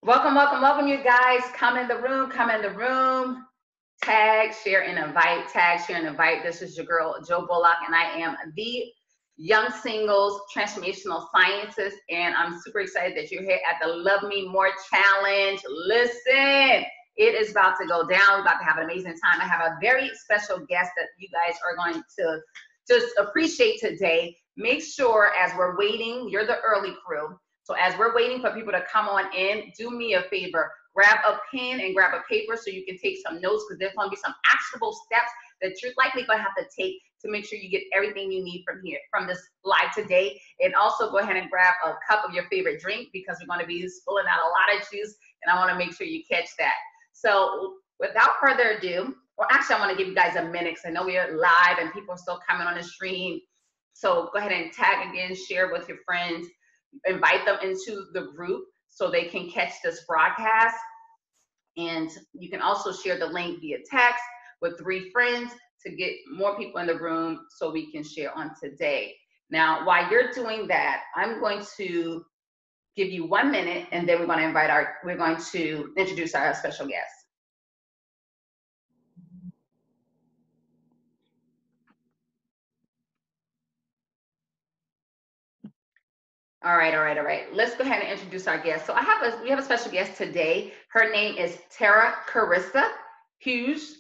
Welcome, welcome, welcome, you guys. Come in the room, come in the room. Tag, share, and invite. Tag, share, and invite. This is your girl, Joe Bullock, and I am the Young Singles Transformational Scientist. And I'm super excited that you're here at the Love Me More Challenge. Listen, it is about to go down. We're about to have an amazing time. I have a very special guest that you guys are going to just appreciate today. Make sure as we're waiting, you're the early crew. So as we're waiting for people to come on in, do me a favor. Grab a pen and grab a paper so you can take some notes, because there's going to be some actionable steps that you're likely going to have to take to make sure you get everything you need from here, from this live today. And also go ahead and grab a cup of your favorite drink, because we're going to be spilling out a lot of juice, and I want to make sure you catch that. So without further ado, or actually I want to give you guys a minute, because I know we are live and people are still coming on the stream. So go ahead and tag again, share with your friends, invite them into the group so they can catch this broadcast. And you can also share the link via text with 3 friends to get more people in the room so we can share on today. Now, while you're doing that, I'm going to give you 1 minute, and then we're going to introduce our special guest. All right. Let's go ahead and introduce our guest. So we have a special guest today. Her name is Tera Carissa Hughes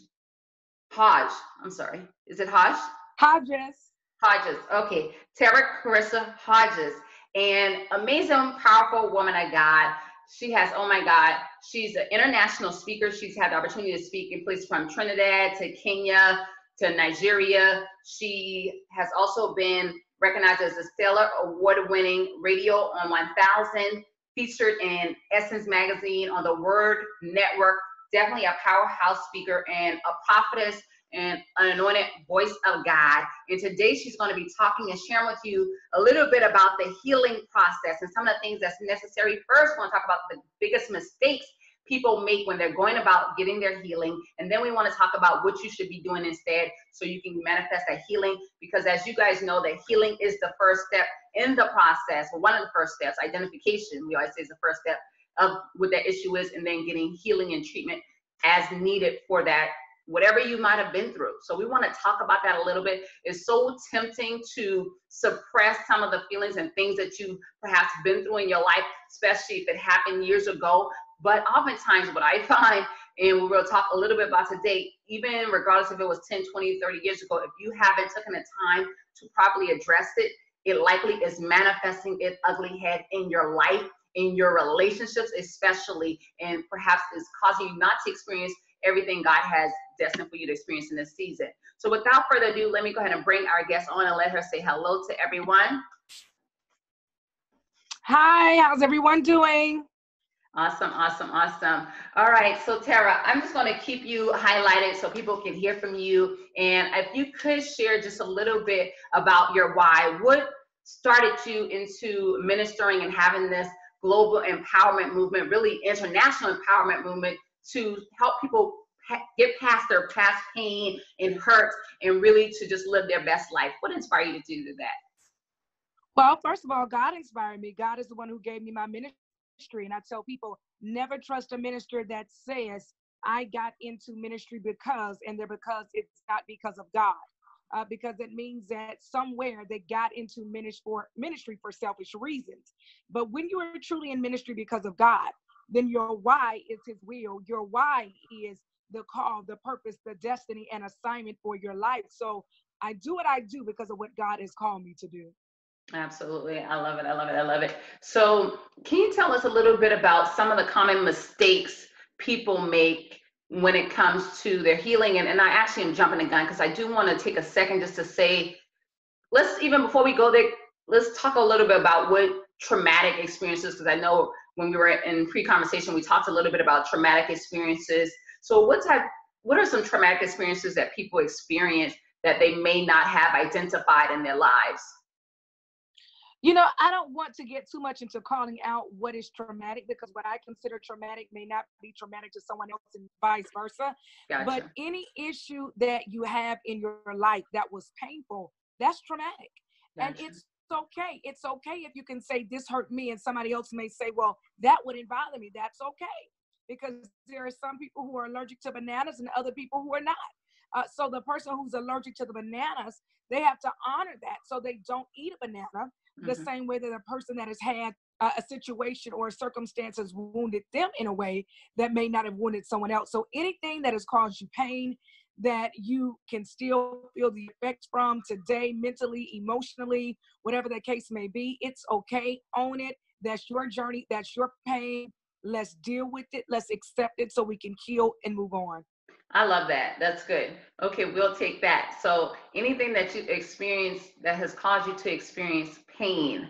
Hodge. I'm sorry. Is it Hodge? Hodges. Okay. Tera Carissa Hodges. An amazing, powerful woman of God. She has, oh my God, she's an international speaker. She's had the opportunity to speak in places from Trinidad to Kenya to Nigeria. She has also been recognized as a Stellar Award-winning Radio on 1000, featured in Essence Magazine, on the Word Network. Definitely a powerhouse speaker and a prophetess and an anointed voice of God. And today she's going to be talking and sharing with you a little bit about the healing process and some of the things that's necessary. First, we're going to talk about the biggest mistakes people make when they're going about getting their healing. And then we want to talk about what you should be doing instead so you can manifest that healing. Because as you guys know, that healing is the first step in the process. Well, one of the first steps, identification, we always say, is the first step of what that issue is, and then getting healing and treatment as needed for that, whatever you might have been through. So we want to talk about that a little bit. It's so tempting to suppress some of the feelings and things that you perhaps been through in your life, especially if it happened years ago. But oftentimes what I find, and we'll talk a little bit about today, even regardless if it was 10, 20, 30 years ago, if you haven't taken the time to properly address it, it likely is manifesting its ugly head in your life, in your relationships especially, and perhaps is causing you not to experience everything God has destined for you to experience in this season. So without further ado, let me go ahead and bring our guest on and let her say hello to everyone. Hi, how's everyone doing? Awesome. All right, so Tera, I'm just going to keep you highlighted so people can hear from you. And if you could share just a little bit about your why, what started you into ministering and having this global empowerment movement, really international empowerment movement, to help people get past their past pain and hurt and really to just live their best life. What inspired you to do that? Well, first of all, God inspired me. God is the one who gave me my ministry. And I tell people, never trust a minister that says, I got into ministry because, and they're because it's not because of God. Because it means that somewhere they got into ministry for selfish reasons. But when you are truly in ministry because of God, then your why is his will. Your why is the call, the purpose, the destiny, and assignment for your life. So I do what I do because of what God has called me to do. Absolutely. I love it. So can you tell us a little bit about some of the common mistakes people make when it comes to their healing? And I actually am jumping the gun because I do want to take a second just to say, even before we go there, let's talk a little bit about what traumatic experiences, because I know when we were in pre-conversation, we talked a little bit about traumatic experiences. So what are some traumatic experiences that people experience that they may not have identified in their lives? You know, I don't want to get too much into calling out what is traumatic, because what I consider traumatic may not be traumatic to someone else and vice versa. Gotcha. But any issue that you have in your life that was painful, that's traumatic. Gotcha. And it's okay. It's okay if you can say this hurt me, and somebody else may say, well, that wouldn't bother me. That's okay. Because there are some people who are allergic to bananas and other people who are not. So the person who's allergic to the bananas, they have to honor that so they don't eat a banana, the same way that a person that has had a situation or circumstances wounded them in a way that may not have wounded someone else. So anything that has caused you pain, that you can still feel the effects from today, mentally, emotionally, whatever the case may be, it's okay. Own it. That's your journey. That's your pain. Let's deal with it. Let's accept it so we can heal and move on. I love that. That's good. Okay, we'll take that. So anything that you experience that has caused you to experience pain,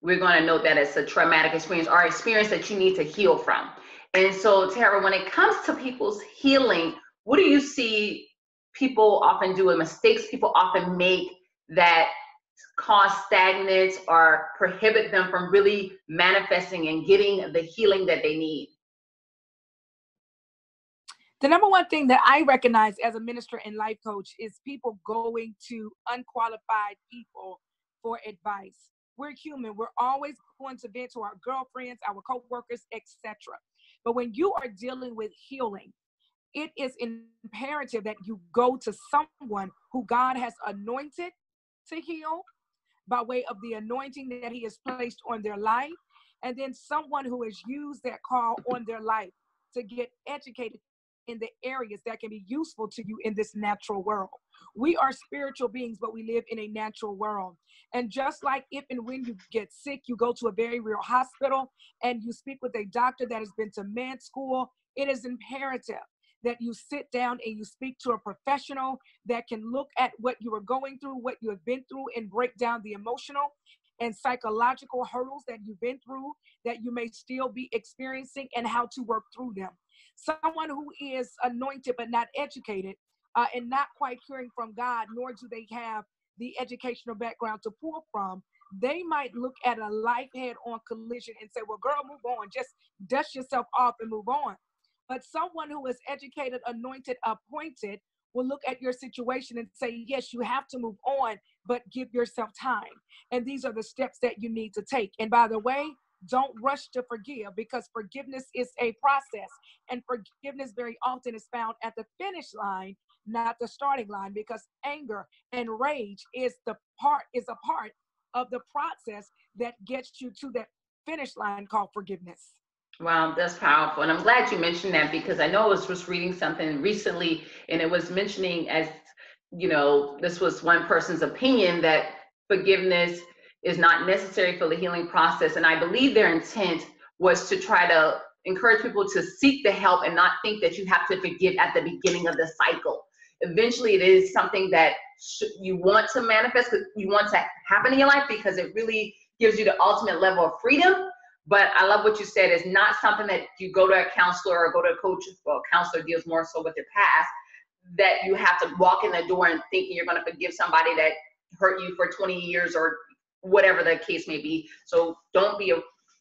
we're going to note that it's a traumatic experience or experience that you need to heal from. And so, Tara, when it comes to people's healing, what do you see people often do and mistakes people often make that cause stagnance or prohibit them from really manifesting and getting the healing that they need? The number one thing that I recognize as a minister and life coach is people going to unqualified people for advice. We're human. We're always going to vent to our girlfriends, our coworkers, etc. But when you are dealing with healing, it is imperative that you go to someone who God has anointed to heal by way of the anointing that he has placed on their life, and then someone who has used that call on their life to get educated in the areas that can be useful to you in this natural world. We are spiritual beings, but we live in a natural world. And just like if and when you get sick, you go to a very real hospital and you speak with a doctor that has been to med school, it is imperative that you sit down and you speak to a professional that can look at what you are going through, what you have been through, and break down the emotional and psychological hurdles that you've been through, that you may still be experiencing, and how to work through them. Someone who is anointed but not educated and not quite hearing from God, nor do they have the educational background to pull from, they might look at a life head-on collision and say, well, girl, move on. Just dust yourself off and move on. But someone who is educated, anointed, appointed will look at your situation and say, yes, you have to move on, but give yourself time. And these are the steps that you need to take. And by the way, don't rush to forgive, because forgiveness is a process. And forgiveness very often is found at the finish line, not the starting line, because anger and rage is a part of the process that gets you to that finish line called forgiveness. Wow, that's powerful. And I'm glad you mentioned that, because I know I was just reading something recently and it was mentioning, as you know, this was one person's opinion, that forgiveness is not necessary for the healing process. And I believe their intent was to try to encourage people to seek the help and not think that you have to forgive at the beginning of the cycle. Eventually, it is something that you want to manifest, you want to happen in your life, because it really gives you the ultimate level of freedom. But I love what you said. It's not something that you go to a counselor or go to a coach. Well, a counselor deals more so with your past, that you have to walk in the door and thinking you're going to forgive somebody that hurt you for 20 years or whatever the case may be. So don't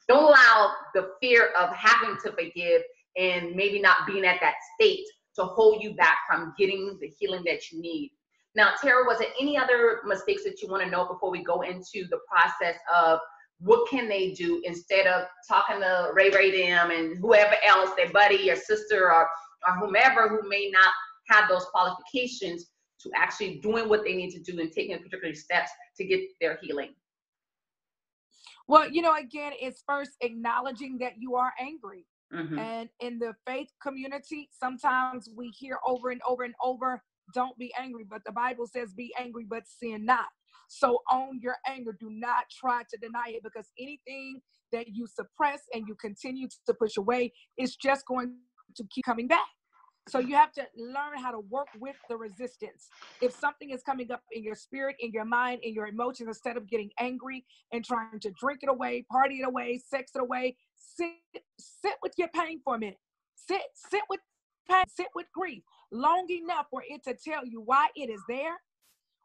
allow the fear of having to forgive and maybe not being at that state to hold you back from getting the healing that you need. Now, Tara, was there any other mistakes that you want to know before we go into the process of what can they do instead of talking to Ray them and whoever else, their buddy, your sister, or whomever who may not have those qualifications, to actually doing what they need to do and taking particular steps to get their healing? Well, again, it's first acknowledging that you are angry. Mm-hmm. And in the faith community, sometimes we hear over and over and over, don't be angry. But the Bible says, be angry, but sin not. So own your anger. Do not try to deny it, because anything that you suppress and you continue to push away is just going to keep coming back. So you have to learn how to work with the resistance. If something is coming up in your spirit, in your mind, in your emotions, instead of getting angry and trying to drink it away, party it away, sex it away, sit with your pain for a minute. Sit with pain, sit with grief long enough for it to tell you why it is there,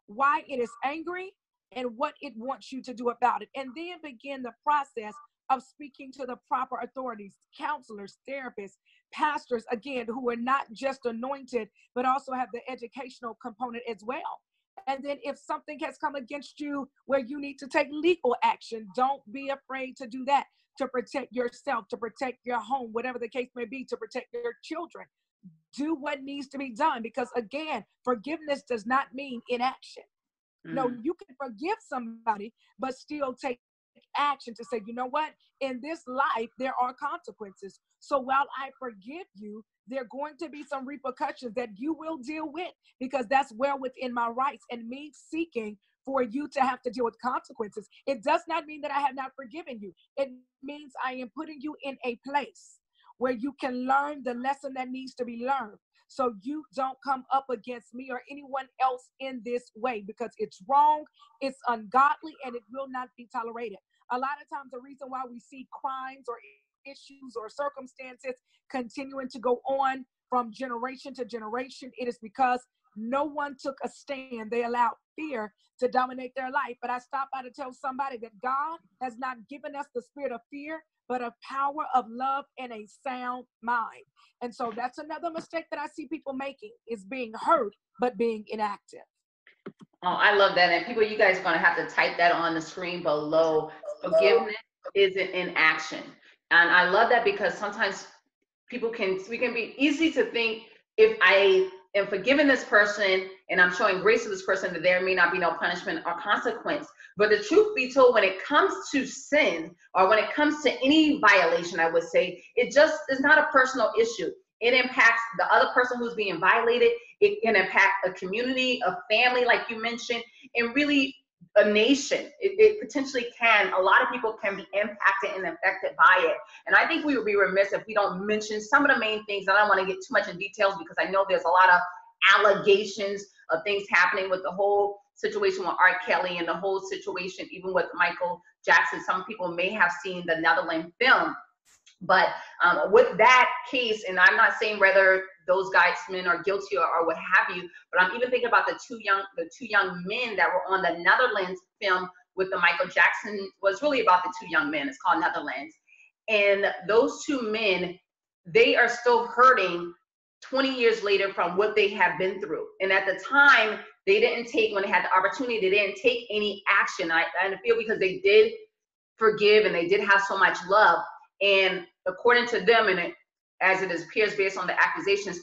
why it is angry, and what it wants you to do about it. And then begin the process of speaking to the proper authorities, counselors, therapists, pastors, again, who are not just anointed, but also have the educational component as well. And then if something has come against you where you need to take legal action, don't be afraid to do that, to protect yourself, to protect your home, whatever the case may be, to protect your children. Do what needs to be done, because again, forgiveness does not mean inaction. No, you can forgive somebody, but still take action to say, you know what, in this life, there are consequences. So while I forgive you, there are going to be some repercussions that you will deal with, because that's well within my rights, and me seeking for you to have to deal with consequences. It does not mean that I have not forgiven you. It means I am putting you in a place where you can learn the lesson that needs to be learned, so you don't come up against me or anyone else in this way, because it's wrong, it's ungodly, and it will not be tolerated. A lot of times the reason why we see crimes or issues or circumstances continuing to go on from generation to generation, it is because no one took a stand. They allowed fear to dominate their life. But I stop by to tell somebody that God has not given us the spirit of fear, but of power, of love, and a sound mind. And so that's another mistake that I see people making, is being hurt, but being inactive. Oh, I love that. And people, you guys are going to have to type that on the screen below. Forgiveness isn't in action. And I love that, because sometimes we can be easy to think, if I am forgiving this person and I'm showing grace to this person, that there may not be no punishment or consequence. But the truth be told, when it comes to sin, or when it comes to any violation, I would say, it just is not a personal issue. It impacts the other person who's being violated. It can impact a community, a family, like you mentioned, and really a nation. It potentially can. A lot of people can be impacted and affected by it. And I think we would be remiss if we don't mention some of the main things. I don't want to get too much in details, because I know there's a lot of allegations of things happening with the whole situation with R. Kelly, and the whole situation even with Michael Jackson. Some people may have seen the Netherlands film. But with that case, and I'm not saying whether those guys men are guilty or what have you, but I'm even thinking about the two young men that were on the Netherlands film with the Michael Jackson. Was really about the two young men. It's called Netherlands. And those two men, they are still hurting 20 years later from what they have been through. And at the time, they didn't take, when they had the opportunity, they didn't take any action. I feel because they did forgive and they did have so much love. And according to them, and as it appears based on the accusations,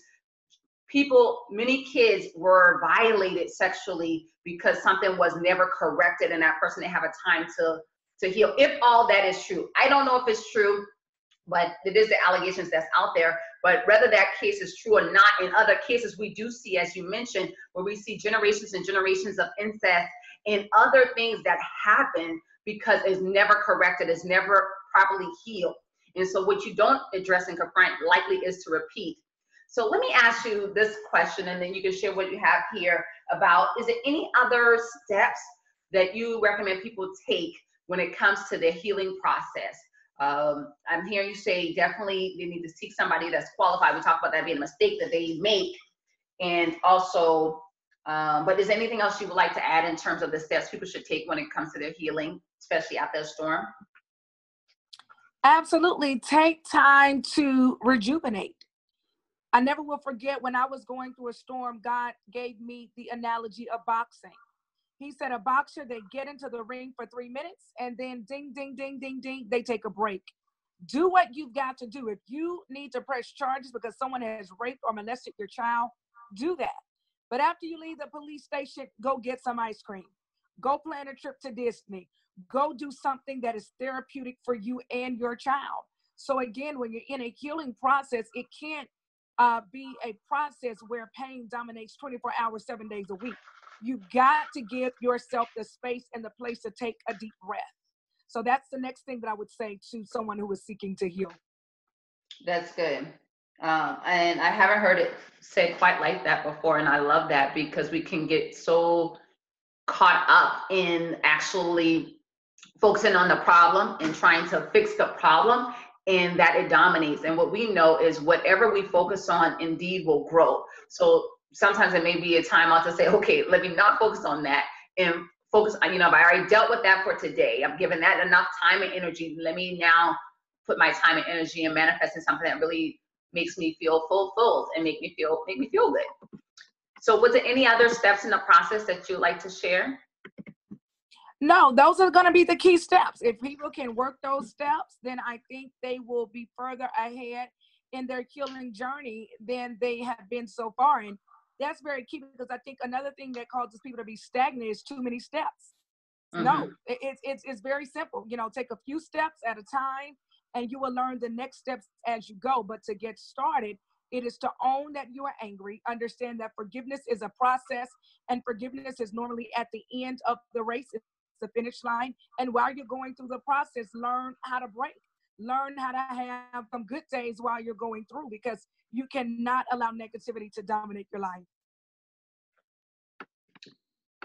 many kids were violated sexually because something was never corrected, and that person didn't have a time to heal. If all that is true, I don't know if it's true, but it is the allegations that's out there. But whether that case is true or not, in other cases we do see, as you mentioned, where we see generations and generations of incest and other things that happen because it's never corrected, it's never properly healed. And so what you don't address and confront likely is to repeat. So let me ask you this question, and then you can share what you have here about, is there any other steps that you recommend people take when it comes to their healing process? I'm hearing you say definitely they need to seek somebody that's qualified. We talked about that being a mistake that they make. And also, but is there anything else you would like to add in terms of the steps people should take when it comes to their healing, especially after a storm? Absolutely. Take time to rejuvenate. I never will forget when I was going through a storm, God gave me the analogy of boxing. He said a boxer, they get into the ring for 3 minutes and then ding, ding, ding, ding, ding, they take a break. Do what you've got to do. If you need to press charges because someone has raped or molested your child, do that. But after you leave the police station, go get some ice cream. Go plan a trip to Disney. Go do something that is therapeutic for you and your child. So again, when you're in a healing process, it can't be a process where pain dominates 24 hours, 7 days a week. You've got to give yourself the space and the place to take a deep breath. So that's the next thing that I would say to someone who is seeking to heal. That's good. And I haven't heard it said quite like that before. And I love that, because we can get so caught up in actually focusing on the problem and trying to fix the problem, and that it dominates. And what we know is whatever we focus on indeed will grow. So sometimes it may be a time out to say, okay, let me not focus on that and focus on, if I already dealt with that for today, I've given that enough time and energy, let me now put my time and energy in manifesting something that really makes me feel fulfilled and make me feel good. So was there any other steps in the process that you'd like to share? No, those are going to be the key steps. If people can work those steps, then I think they will be further ahead in their healing journey than they have been so far. And that's very key, because I think another thing that causes people to be stagnant is too many steps. No, it's very simple. You know, take a few steps at a time and you will learn the next steps as you go. But to get started, it is to own that you are angry, understand that forgiveness is a process, and forgiveness is normally at the end of the race. It's the finish line. And while you're going through the process, learn how to break. Learn how to have some good days while you're going through, because you cannot allow negativity to dominate your life.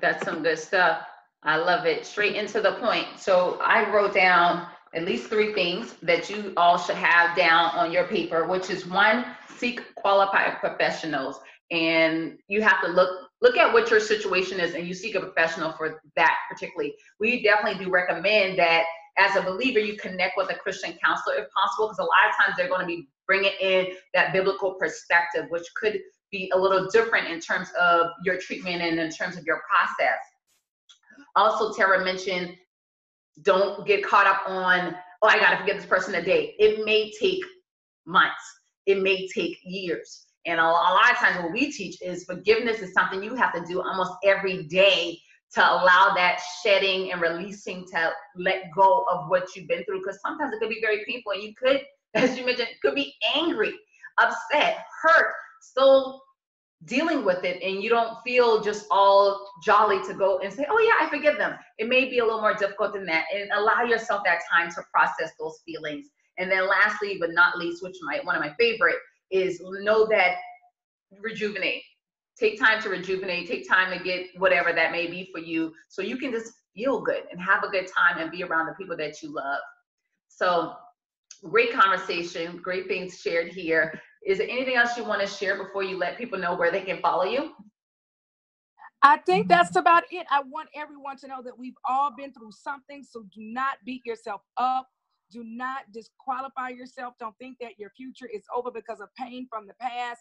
That's some good stuff. I love it. Straight into the point. So I wrote down at least 3 things that you all should have down on your paper, which is 1, seek qualified professionals. And you have to look at what your situation is, and you seek a professional for that particularly. We definitely do recommend that as a believer, you connect with a Christian counselor if possible, because a lot of times they're going to be bringing in that biblical perspective, which could be a little different in terms of your treatment and in terms of your process. Also, Tera mentioned, don't get caught up on, oh, I got to forgive this person a day. It may take months. It may take years. And a lot of times what we teach is forgiveness is something you have to do almost every day to allow that shedding and releasing to let go of what you've been through. Because sometimes it could be very painful. And you could, as you mentioned, could be angry, upset, hurt, still dealing with it, and you don't feel just all jolly to go and say, oh yeah, I forgive them. It may be a little more difficult than that, and allow yourself that time to process those feelings. And then lastly, but not least, which one of my favorite is, know that rejuvenate. Take time to rejuvenate, take time to get whatever that may be for you, so you can just feel good and have a good time and be around the people that you love. So great conversation, great things shared here. Is there anything else you want to share before you let people know where they can follow you? I think that's about it. I want everyone to know that we've all been through something, so do not beat yourself up. Do not disqualify yourself. Don't think that your future is over because of pain from the past.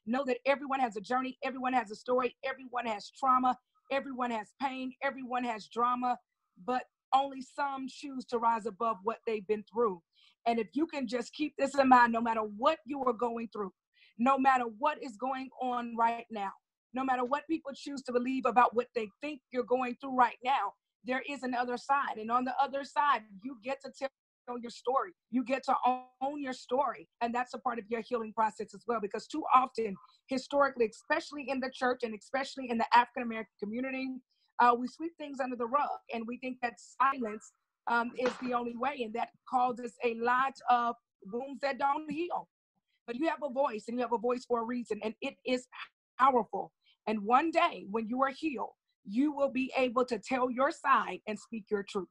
Know that everyone has a journey. Everyone has a story. Everyone has trauma. Everyone has pain. Everyone has drama, but only some choose to rise above what they've been through. And if you can just keep this in mind, no matter what you are going through, no matter what is going on right now, no matter what people choose to believe about what they think you're going through right now, there is another side. And on the other side, you get to tell your story. You get to own your story. And that's a part of your healing process as well, because too often, historically, especially in the church and especially in the African-American community, we sweep things under the rug, and we think that silence is the only way, and that causes a lot of wounds that don't heal. But you have a voice, and you have a voice for a reason, and it is powerful. And one day when you are healed, you will be able to tell your side and speak your truth.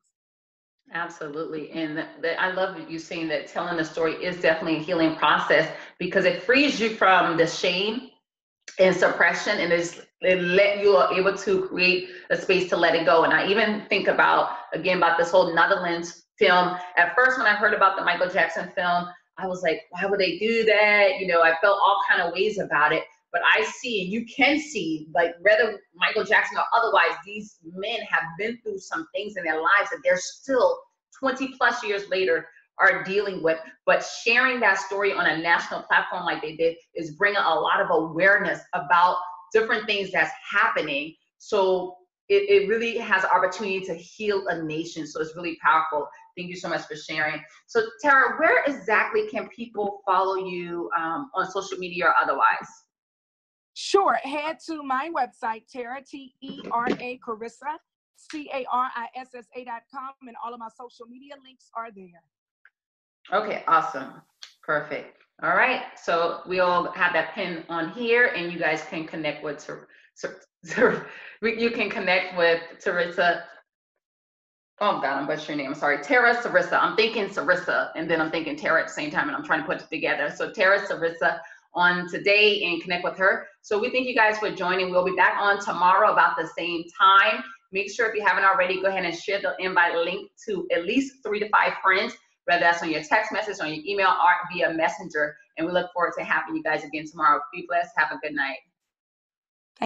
Absolutely. And I love you saying that telling the story is definitely a healing process, because it frees you from the shame and suppression, and you are able to create a space to let it go. And I even think about this whole Netherlands film. At first, when I heard about the Michael Jackson film, I was like, why would they do that? You know, I felt all kind of ways about it. But I see, and you can see, like, whether Michael Jackson or otherwise, these men have been through some things in their lives that they're still 20 plus years later are dealing with. But sharing that story on a national platform like they did is bringing a lot of awareness about different things that's happening. So it really has an opportunity to heal a nation. So it's really powerful. Thank you so much for sharing. So Tera, where exactly can people follow you on social media or otherwise? Sure. Head to my website, Tera, T-E-R-A, Carissa, CARISSA.com, and all of my social media links are there. Okay, awesome. Perfect. All right. So we all have that pin on here, and you guys can connect with you can connect with Teresa. Oh God, I'm butchering your name. I'm sorry. Tera Carissa. I'm thinking Carissa, and then I'm thinking Tera at the same time, and I'm trying to put it together. So Tera Carissa on today, and connect with her. So we thank you guys for joining. We'll be back on tomorrow about the same time. Make sure, if you haven't already, go ahead and share the invite link to at least 3 to 5 friends, whether that's on your text message, on your email, or via messenger. And we look forward to having you guys again tomorrow. Be blessed. Have a good night.